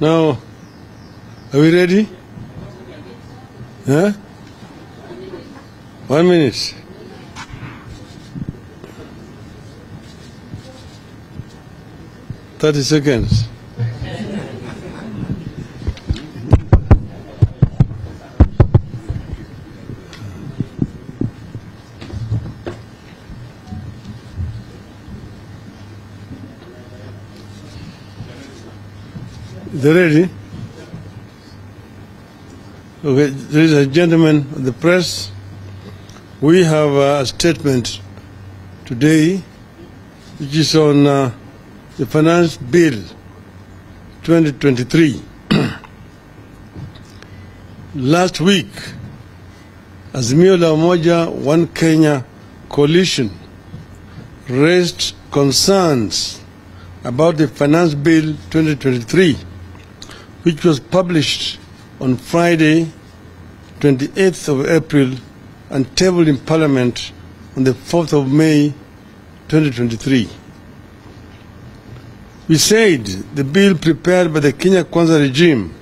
Now, are we ready? Huh? 1 minute. Thirty seconds. Is it ready? Okay, ladies and gentlemen of the press, we have a statement today which is on the Finance Bill 2023. Last week, Azimio la Umoja One Kenya coalition raised concerns about the Finance Bill 2023, which was published on Friday, 28th of April, and tabled in Parliament on the 4th of May, 2023. We said the bill prepared by the Kenya Kwanza regime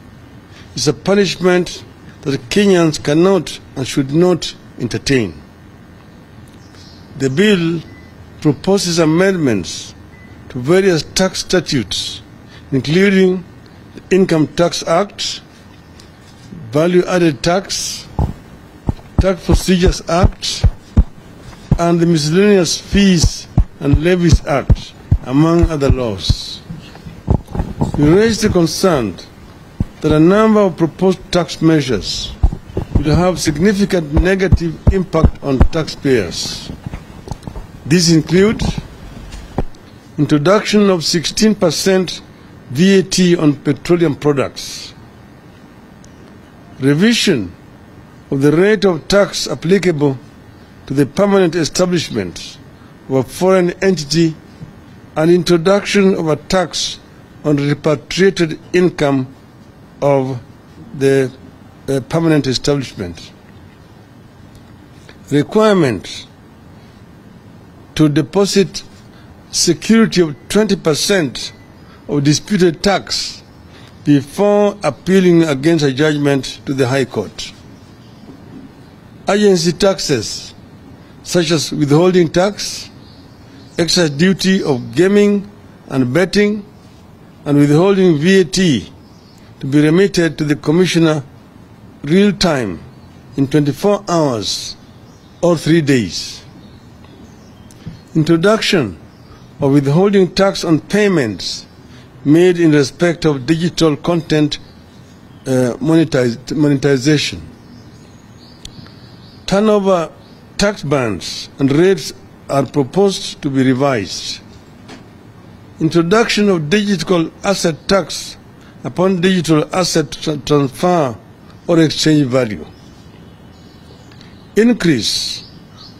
is a punishment that Kenyans cannot and should not entertain. The bill proposes amendments to various tax statutes, including the Income Tax Act, Value-Added Tax, Tax Procedures Act, and the Miscellaneous Fees and Levies Act, among other laws. We raised the concern that a number of proposed tax measures will have significant negative impact on taxpayers. These include introduction of 16% VAT on petroleum products, revision of the rate of tax applicable to the permanent establishment of a foreign entity, and introduction of a tax on repatriated income of the permanent establishment. Requirement to deposit security of 20% of disputed tax before appealing against a judgment to the High Court. Agency taxes such as withholding tax, excise duty of gaming and betting, and withholding VAT to be remitted to the Commissioner real time in 24 hours or 3 days. Introduction of withholding tax on payments made in respect of digital content monetization. Turnover tax bands and rates are proposed to be revised. Introduction of digital asset tax upon digital asset transfer or exchange value. Increase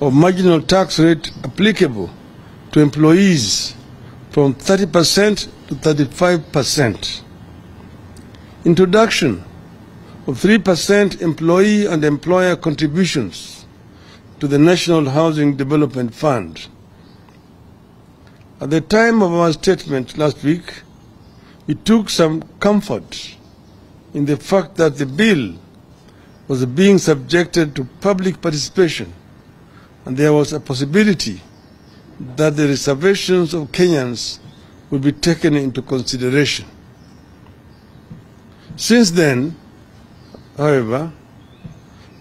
of marginal tax rate applicable to employees from 30% to 35%. Introduction of 3% employee and employer contributions to the National Housing Development Fund. At the time of our statement last week, we took some comfort in the fact that the bill was being subjected to public participation, and there was a possibility that the reservations of Kenyans would be taken into consideration. Since then, however,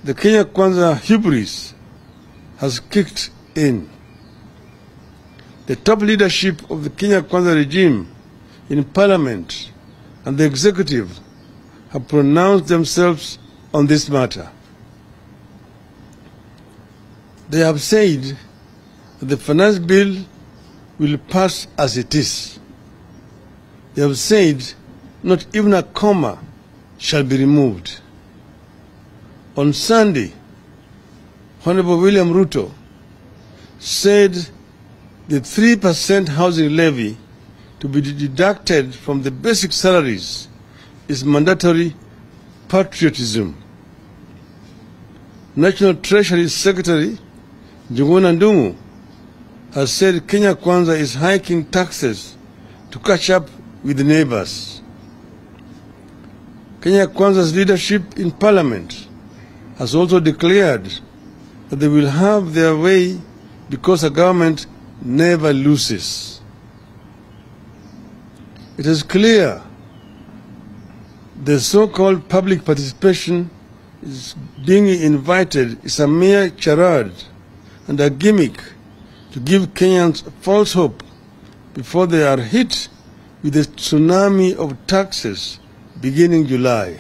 the Kenya Kwanza hubris has kicked in. The top leadership of the Kenya Kwanza regime in Parliament and the executive have pronounced themselves on this matter. They have said that the finance bill will pass as it is. They have said not even a comma shall be removed. On Sunday, Honorable William Ruto said the 3% housing levy to be deducted from the basic salaries is mandatory patriotism. National Treasury Secretary Njuguna Ndung'u has said Kenya Kwanza is hiking taxes to catch up with the neighbors. Kenya Kwanza's leadership in Parliament has also declared that they will have their way because a government never loses. It is clear the so-called public participation is being invited is a mere charade and a gimmick to give Kenyans false hope before they are hit with a tsunami of taxes beginning July.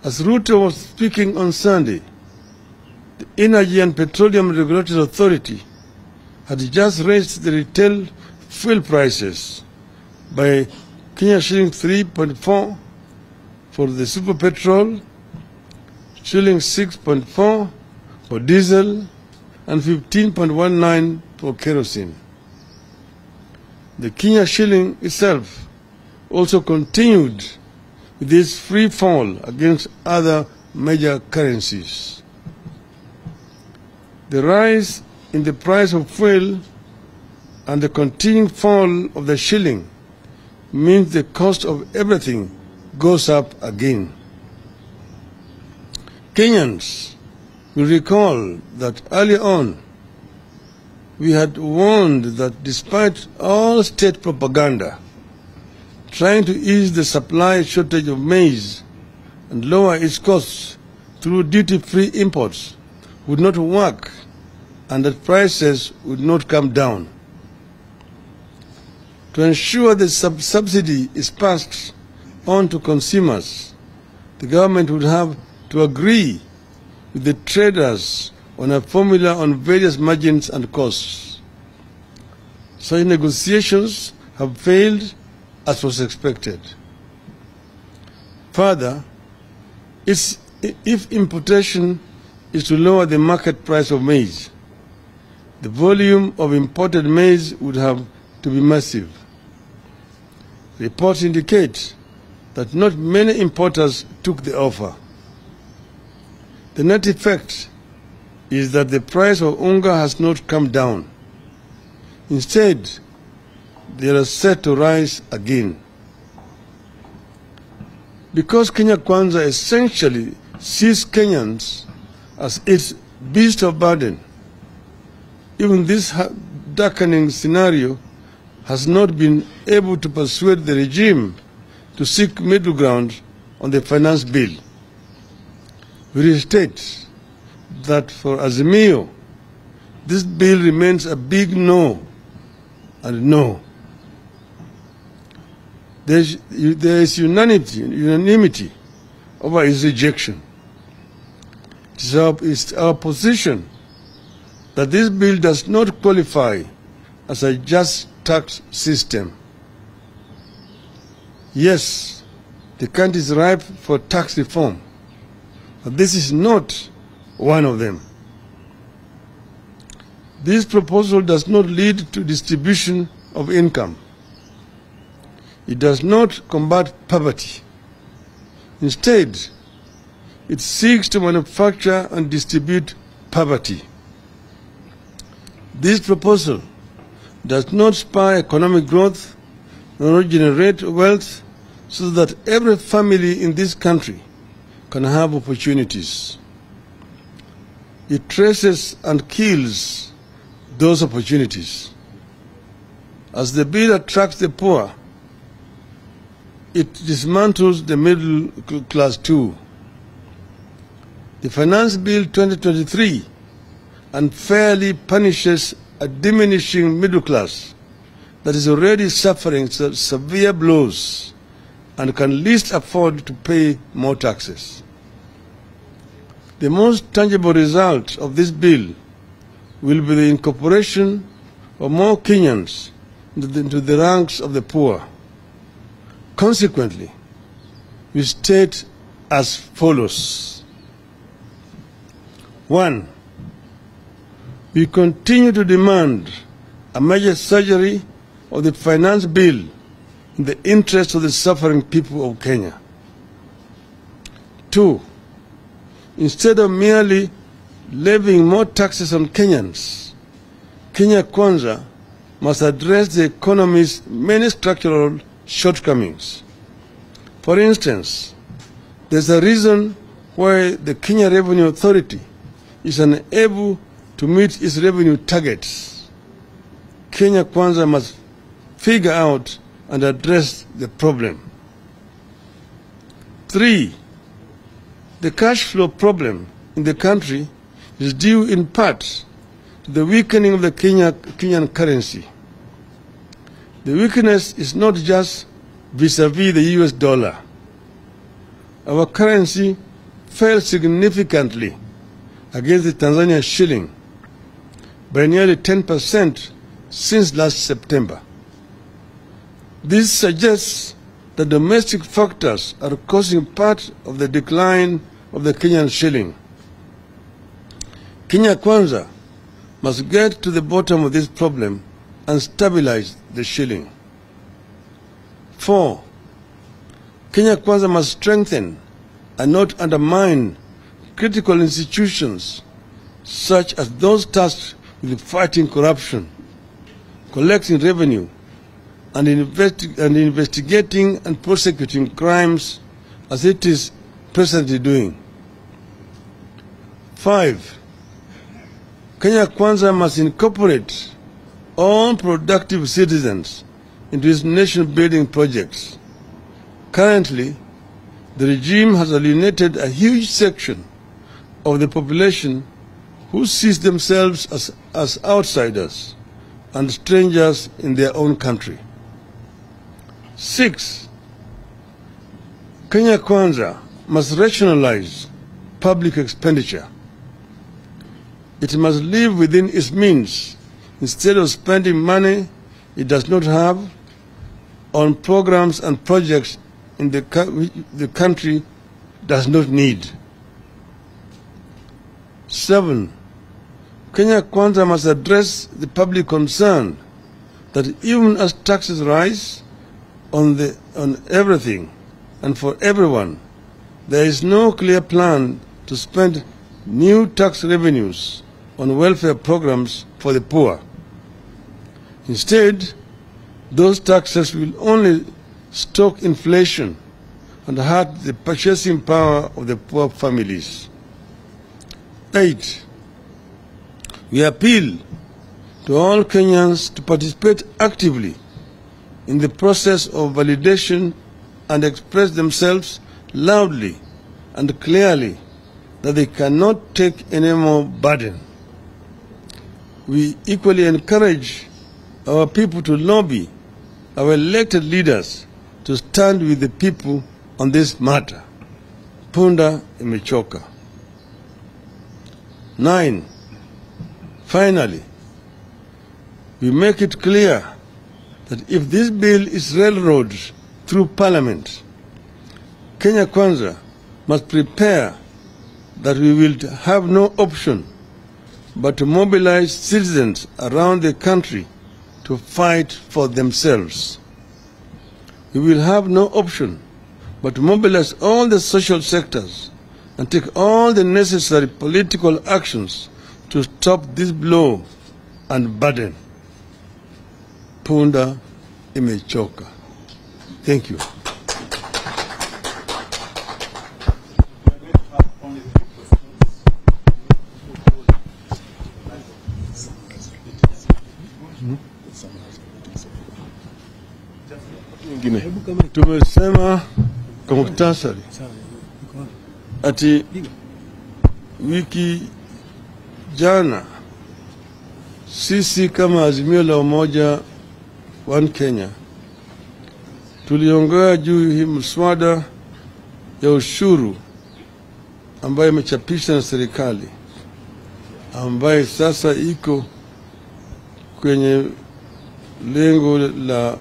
As Ruto was speaking on Sunday, the Energy and Petroleum Regulatory Authority had just raised the retail fuel prices by Kenya shilling 3.4 for the super petrol, shilling 6.4 for diesel, and 15.19 for kerosene. The Kenya shilling itself also continued with this free fall against other major currencies. The rise in the price of fuel and the continuing fall of the shilling means the cost of everything goes up again. Kenyans will recall that earlier on we had warned that despite all state propaganda trying to ease the supply shortage of maize and lower its costs through duty-free imports would not work and that prices would not come down. To ensure the subsidy is passed on to consumers, the government would have to agree with the traders on a formula on various margins and costs. Such negotiations have failed as was expected. Further, if importation is to lower the market price of maize, the volume of imported maize would have to be massive. Reports indicate that not many importers took the offer. The net effect is that the price of unga has not come down. Instead, they are set to rise again. Because Kenya Kwanza essentially sees Kenyans as its beast of burden, even this darkening scenario has not been able to persuade the regime to seek middle ground on the finance bill. We restate that for Azimio, this bill remains a big no and no. There is unanimity over its rejection. It is our position that this bill does not qualify as a just tax system. Yes, the country is ripe for tax reform, but this is not one of them. This proposal does not lead to distribution of income. It does not combat poverty. Instead, it seeks to manufacture and distribute poverty. This proposal does not spur economic growth nor generate wealth so that every family in this country can have opportunities. It traces and kills those opportunities. As the bill attracts the poor, it dismantles the middle class too. The Finance Bill 2023 unfairly punishes a diminishing middle class that is already suffering severe blows and can least afford to pay more taxes. The most tangible result of this bill will be the incorporation of more Kenyans into the ranks of the poor. Consequently, we state as follows. 1. We continue to demand a major surgery of the finance bill in the interest of the suffering people of Kenya. 2. Instead of merely levying more taxes on Kenyans, Kenya Kwanza must address the economy's many structural shortcomings For instance, there's a reason why the Kenya Revenue Authority is unable to meet its revenue targets. Kenya Kwanza must figure out and address the problem. 3. The cash flow problem in the country is due in part to the weakening of the Kenyan currency. The weakness is not just vis-a-vis the US dollar. Our currency fell significantly against the Tanzanian shilling by nearly 10% since last September. This suggests that domestic factors are causing part of the decline of the Kenyan shilling. Kenya Kwanza must get to the bottom of this problem and stabilize the shilling. 4. Kenya Kwanza must strengthen and not undermine critical institutions such as those tasked with fighting corruption, collecting revenue, and investigating and prosecuting crimes as it is presently doing. 5. Kenya Kwanza must incorporate all productive citizens into its nation-building projects. Currently, the regime has alienated a huge section of the population who sees themselves as outsiders and strangers in their own country. 6. Kenya Kwanza must rationalize public expenditure. It must live within its means instead of spending money it does not have on programs and projects in the country does not need. 7. Kenya Kwanza must address the public concern that even as taxes rise on everything and for everyone, there is no clear plan to spend new tax revenues on welfare programs for the poor. Instead, those taxes will only stoke inflation and hurt the purchasing power of the poor families. 8. We appeal to all Kenyans to participate actively in the process of validation and express themselves loudly and clearly that they cannot take any more burden. We equally encourage our people to lobby our elected leaders to stand with the people on this matter. Punda imechoka. 9. Finally, we make it clear that if this bill is railroaded through Parliament, Kenya Kwanza must prepare that we will have no option but to mobilize citizens around the country to fight for themselves. We will have no option but to mobilize all the social sectors and take all the necessary political actions to stop this blow and burden. Punda imechoka. Thank you. Tumesema kwa muhtasari ati wiki jana sisi kama Azimio la Umoja One Kenya tuliongea juu hii mswada ya ushuru ambayo imechapishwa na serikali ambayo sasa iko kwenye lengo la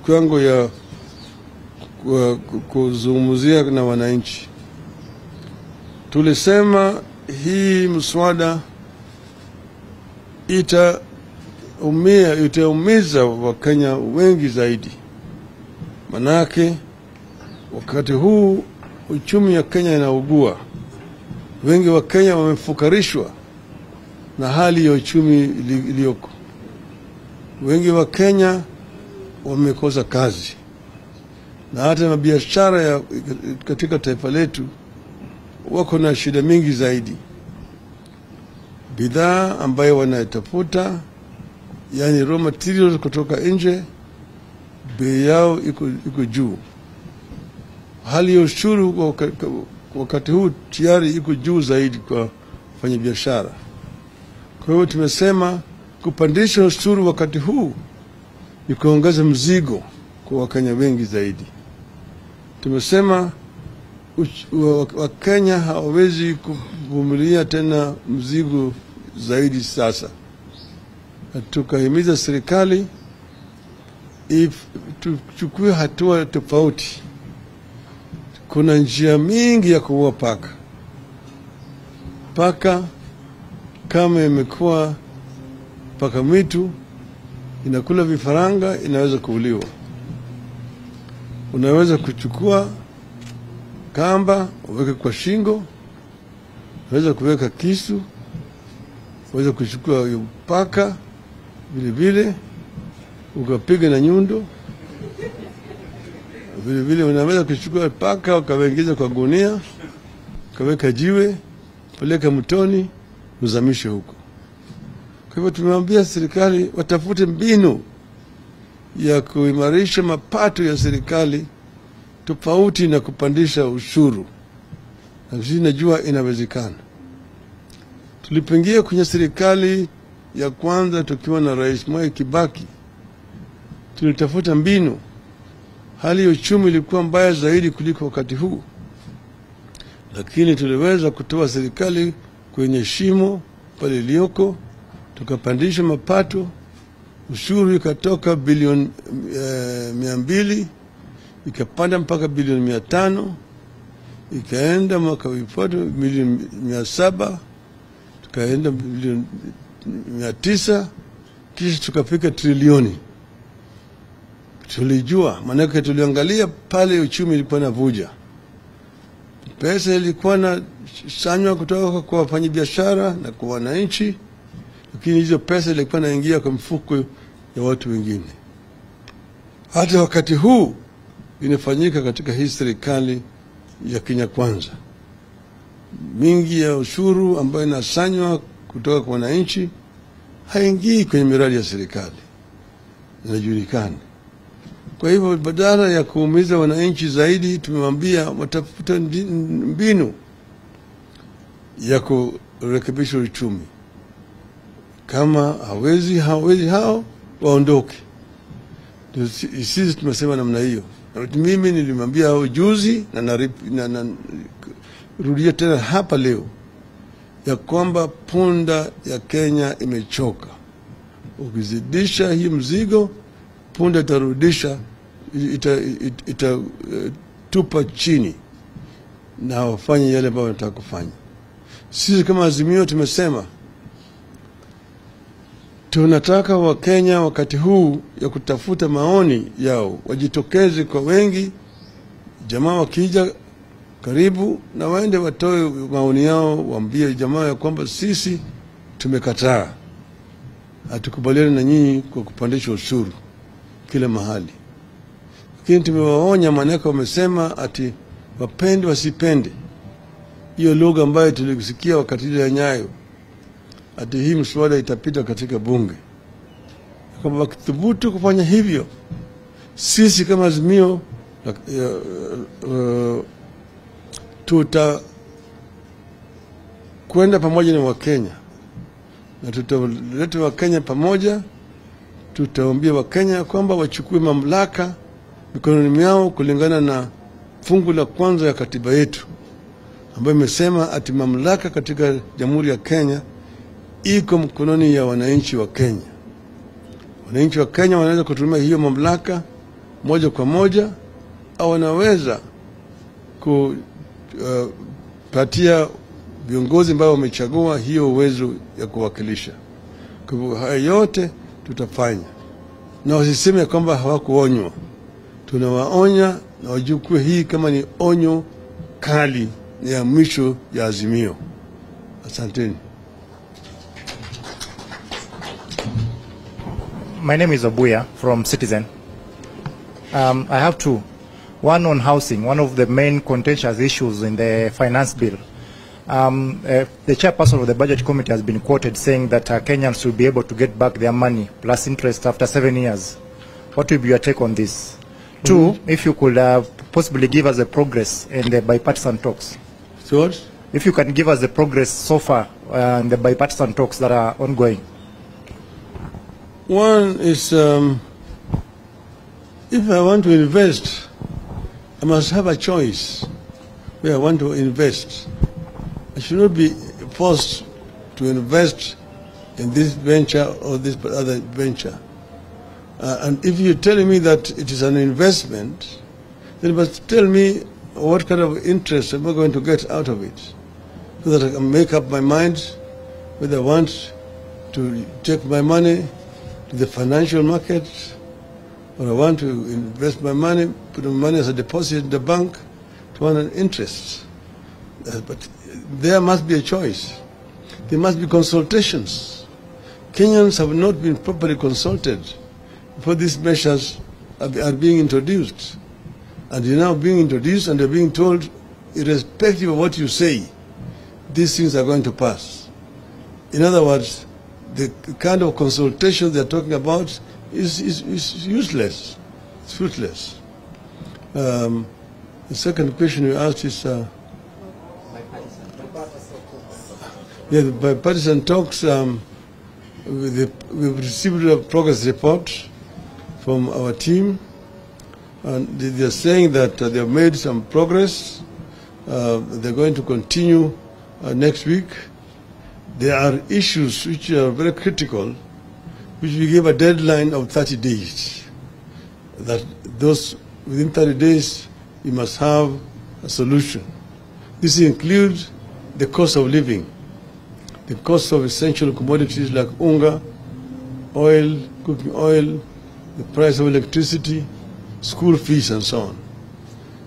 kiwango ya kuzungumzia na wananchi. Tulisema hii mswada itaumiza Wakenya wengi zaidi. Manake wakati huu uchumi ya Kenya inaugua. Wengi wa Kenya wamefukarishwa na hali ya uchumi iliyoko. Wengi wa Kenya wamekosa kazi. na hata biashara katika taifa letu wako na shida mingi zaidi. Bidhaa ambayo wanatafuta, yani raw materials kutoka nje, bei yao iko juu. Hali ya ushuru wakati huu tayari iko juu zaidi kwa wafanyabiashara. Kwa hiyo tumesema kupandisha ushuru wakati huu ni kuongeza mzigo kwa Wakenya wengi zaidi. Tumesema Wakenya hawawezi kuvumilia tena mzigo zaidi sasa. Tukahimiza serikali tuchukue hatua tofauti. Kuna njia mingi ya kuua paka. Paka kama imekuwa paka mwitu, inakula vifaranga, inaweza kuuliwa. Unaweza kuchukua kamba uweke kwa shingo, unaweza kuweka kisu, unaweza kuchukua paka vile vile ukapiga na nyundo. Vile vile unaweza kuchukua paka ukawaingiza kwa gunia, ukaweka jiwe, peleka mtoni, uzamishe huko. Kwa hivyo tumewaambia serikali watafute mbinu ya kuimarisha mapato ya serikali tofauti na kupandisha ushuru. Na sisi najua inawezekana. Tulipoingia kwenye serikali ya kwanza tukiwa na Rais Mwai Kibaki, tulitafuta mbinu. Hali ya uchumi ilikuwa mbaya zaidi kuliko wakati huu, lakini tuliweza kutoa serikali kwenye shimo pale iliyoko, tukapandisha mapato, ushuru ikatoka bilioni 200 ikapanda mpaka bilioni 500, ikaenda mwaka ufuatao milioni 700, tukaenda bilioni 900, kisha tukafika trilioni. Tulijua, maana tuliangalia pale uchumi ilikuwa inavuja. Pesa ilikuwa na sanywa kutoka kwa wafanyabiashara na kwa wananchi, lakini hizo pesa ilikuwa inaingia kwa mfuko ya watu wengine. Hata wakati huu inafanyika katika hii serikali ya Kenya Kwanza. Mingi ya ushuru ambayo inasanywa kutoka kwa wananchi haingii kwenye miradi ya serikali. Inajulikana. Kwa hivyo badala ya kuumiza wananchi zaidi, tumewambia watafuta mbinu ya kurekebisha uchumi. Kama hawezi hao waondoke. Sisi tumesema namna hiyo. Mimi nilimwambia hao juzi na rudia tena hapa leo ya kwamba punda ya Kenya imechoka. Ukizidisha hii mzigo, punda itarudisha, itatupa chini na wafanye yale ambayo wanataka kufanya. Sisi kama Azimio tumesema tunataka Wakenya wakati huu ya kutafuta maoni yao wajitokeze kwa wengi, jamaa wakija karibu na waende watoe maoni yao, waambie jamaa ya kwamba sisi tumekataa, hatukubaliani na nyinyi kwa kupandisha ushuru kila mahali. Lakini tumewaonya, maneno wamesema ati wapende wasipende. Hiyo lugha ambayo tulisikia wakati ile Nyayo, ati hii mswada itapita katika bunge. Kama wakithubutu kufanya hivyo, sisi kama Azimio kwenda pamoja na Wakenya na tutaleta Wakenya pamoja. Tutaambia Wakenya kwamba wachukue mamlaka mikononi mwao kulingana na fungu la kwanza ya katiba yetu ambayo imesema ati mamlaka katika Jamhuri ya Kenya iko mkononi ya wananchi wa Kenya. Wananchi wa Kenya wanaweza kutumia hiyo mamlaka moja kwa moja, au wanaweza kupatia viongozi ambao wamechagua hiyo uwezo ya kuwakilisha. Kwa hivyo haya yote tutafanya. Na wasiseme kwamba hawakuonywa. Tunawaonya na wajukue hii kama ni onyo kali ya mwisho ya Azimio. Asanteni. My name is Abuya from Citizen. I have two. One on housing, one of the main contentious issues in the finance bill. The chairperson of the budget committee has been quoted saying that Kenyans will be able to get back their money plus interest after 7 years. What will be your take on this? Two, if you could possibly give us the progress in the bipartisan talks. So what? If you can give us the progress so far in the bipartisan talks that are ongoing. One is, if I want to invest, I must have a choice where I want to invest. I should not be forced to invest in this venture or this other venture. And if you're telling me that it is an investment, then you must tell me what kind of interest am I going to get out of it, so that I can make up my mind whether I want to take my money to the financial market, or I want to invest my money, put my money as a deposit in the bank to earn an interest. But there must be a choice. There must be consultations. Kenyans have not been properly consulted before these measures are being introduced. And they're now being introduced and they're being told, irrespective of what you say, these things are going to pass. In other words, the kind of consultation they're talking about is useless. It's fruitless. The second question you asked is, the bipartisan talks, we've received a progress report from our team, and they're saying that they've made some progress. They're going to continue next week. There are issues which are very critical, which we give a deadline of 30 days. That those within 30 days, you must have a solution. This includes the cost of living, the cost of essential commodities like unga, oil, cooking oil, the price of electricity, school fees, and so on.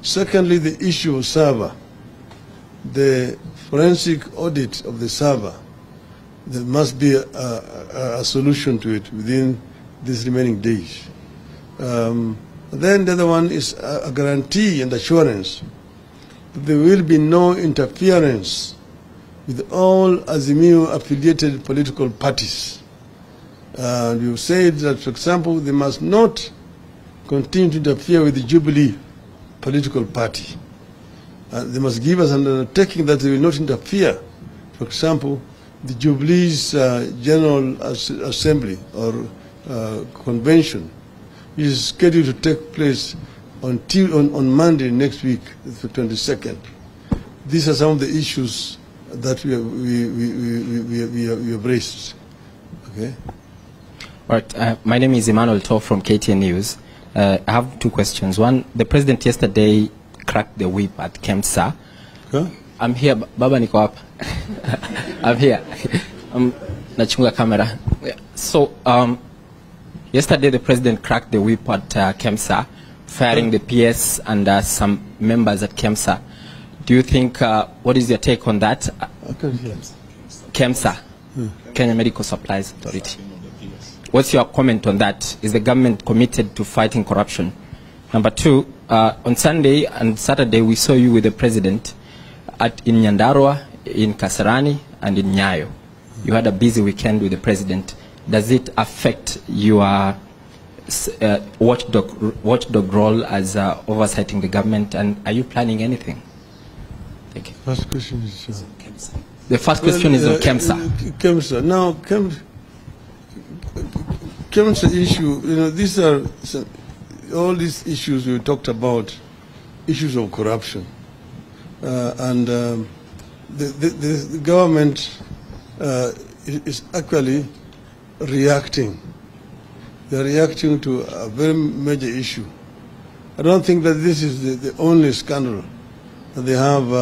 Secondly, the issue of server, the forensic audit of the server. There must be a solution to it within these remaining days. Then the other one is a guarantee and assurance that there will be no interference with all Azimio-affiliated political parties. You said that, for example, they must not continue to interfere with the Jubilee political party. They must give us an undertaking that they will not interfere. For example, the Jubilee's General Assembly or Convention is scheduled to take place on Monday next week, the 22nd. These are some of the issues that we have raised. Okay. All right. My name is Emmanuel Toh from KTN News. I have two questions. One, the president yesterday cracked the whip at KEMSA. Huh? I'm here, Baba niko hapa. I'm here. Nachunga camera. So, yesterday the president cracked the whip at KEMSA, firing the PS and some members at KEMSA. Do you think, what is your take on that? KEMSA, Kenya Medical Supplies Authority. What's your comment on that? Is the government committed to fighting corruption? Number two, on Sunday and Saturday we saw you with the president in Nyandarua, in Kasarani, and in Nyayo. You had a busy weekend with the president. Does it affect your watchdog role as oversighting the government, and are you planning anything? Thank you. First question is the first question is on KEMSA. KEMSA. Now, KEMSA issue, these are all these issues we talked about, issues of corruption. The government is actually reacting. They're reacting to a very major issue. I don't think that this is the only scandal that they have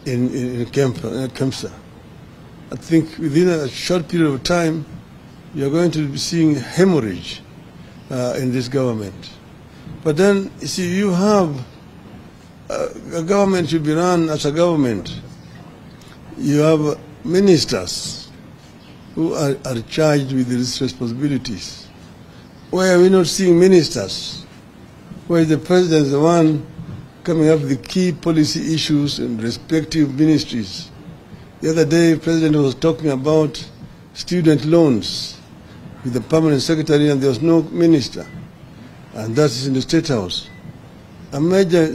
in KEMSA. I think within a short period of time, you're going to be seeing hemorrhage in this government. But then, you see, you have a government should be run as a government. You have ministers who are charged with these responsibilities. Why are we not seeing ministers where the president is the one coming up with the key policy issues in respective ministries. The other day, the president was talking about student loans with the permanent secretary, and there was no minister, and that is in the State House. A major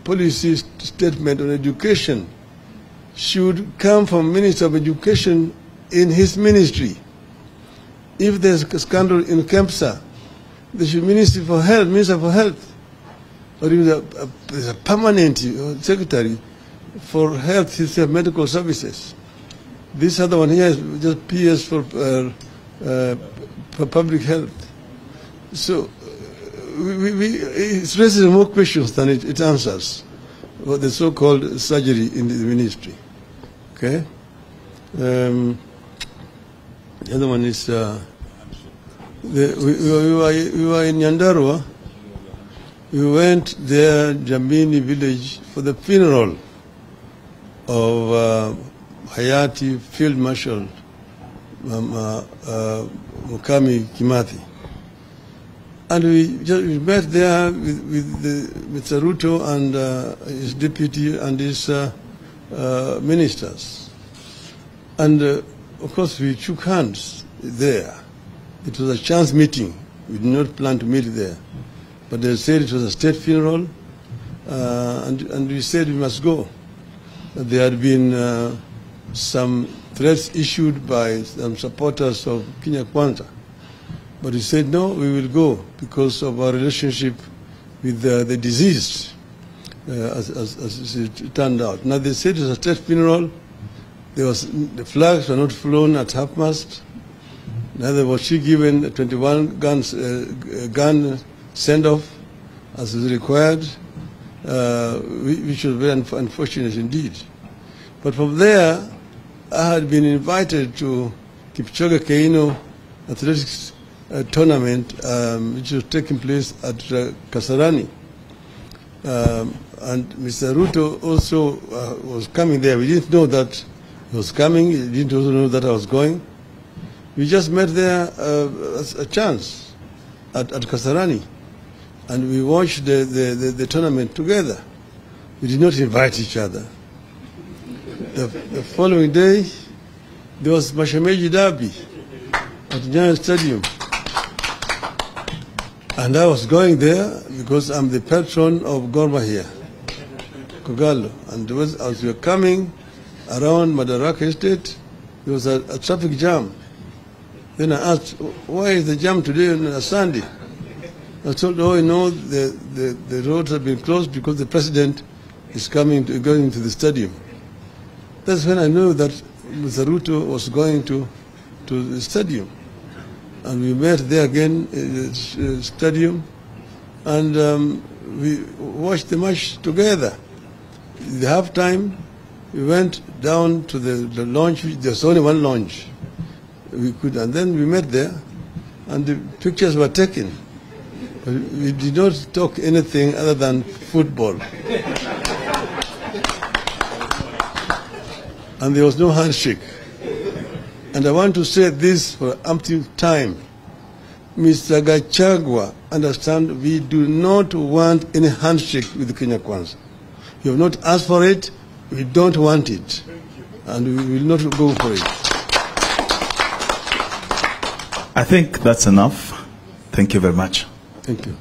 policy statement on education should come from Minister of Education in his ministry. If there's a scandal in KEMSA, there should be Minister for Health, or even a permanent secretary for health, medical services. This other one here is just PS for public health. So it raises more questions than it answers. What the so-called surgery in the ministry. Okay. The other one is we were in Nyandarua. We went there, Jamini village, for the funeral of Hayati Field Marshal Mukami Kimathi. And we met there with Mr. Ruto and his deputy and his ministers. And of course we shook hands there. It was a chance meeting. We did not plan to meet there. But they said it was a state funeral, and we said we must go. There had been some threats issued by some supporters of Kenya Kwanza. But he said, no, we will go because of our relationship with the deceased, as it turned out. Now, they said it was a state funeral. The flags were not flown at half-mast. Neither was she given a 21 gun send-off as is required, which was very unfortunate indeed. But from there, I had been invited to Kipchoge Keino Athletics tournament, which was taking place at Kasarani. And Mr. Ruto also was coming there. We didn't know that he was coming. He didn't also know that I was going. We just met there as a chance at Kasarani. And we watched the tournament together. We did not invite each other. The following day, there was Mashemeji Derby at Nyayo Stadium. And I was going there because I'm the patron of Gor Mahia, Kogalo. And as we were coming around Madaraka Estate, there was a traffic jam. Then I asked, why is the jam today on a Sunday? I told, oh, you know, the roads have been closed because the president is going to the stadium. That's when I knew that Mr. Ruto was going to the stadium. And we met there again in the stadium, and we watched the match together. In the halftime, we went down to the lounge. There's only one lounge. And then we met there, and the pictures were taken. But we did not talk anything other than football. And there was no handshake. And I want to say this for umpteenth time. Mr. Gachagua, understand, we do not want any handshake with Kenya Kwanza. You have not asked for it, we don't want it. And we will not go for it. I think that's enough. Thank you very much. Thank you.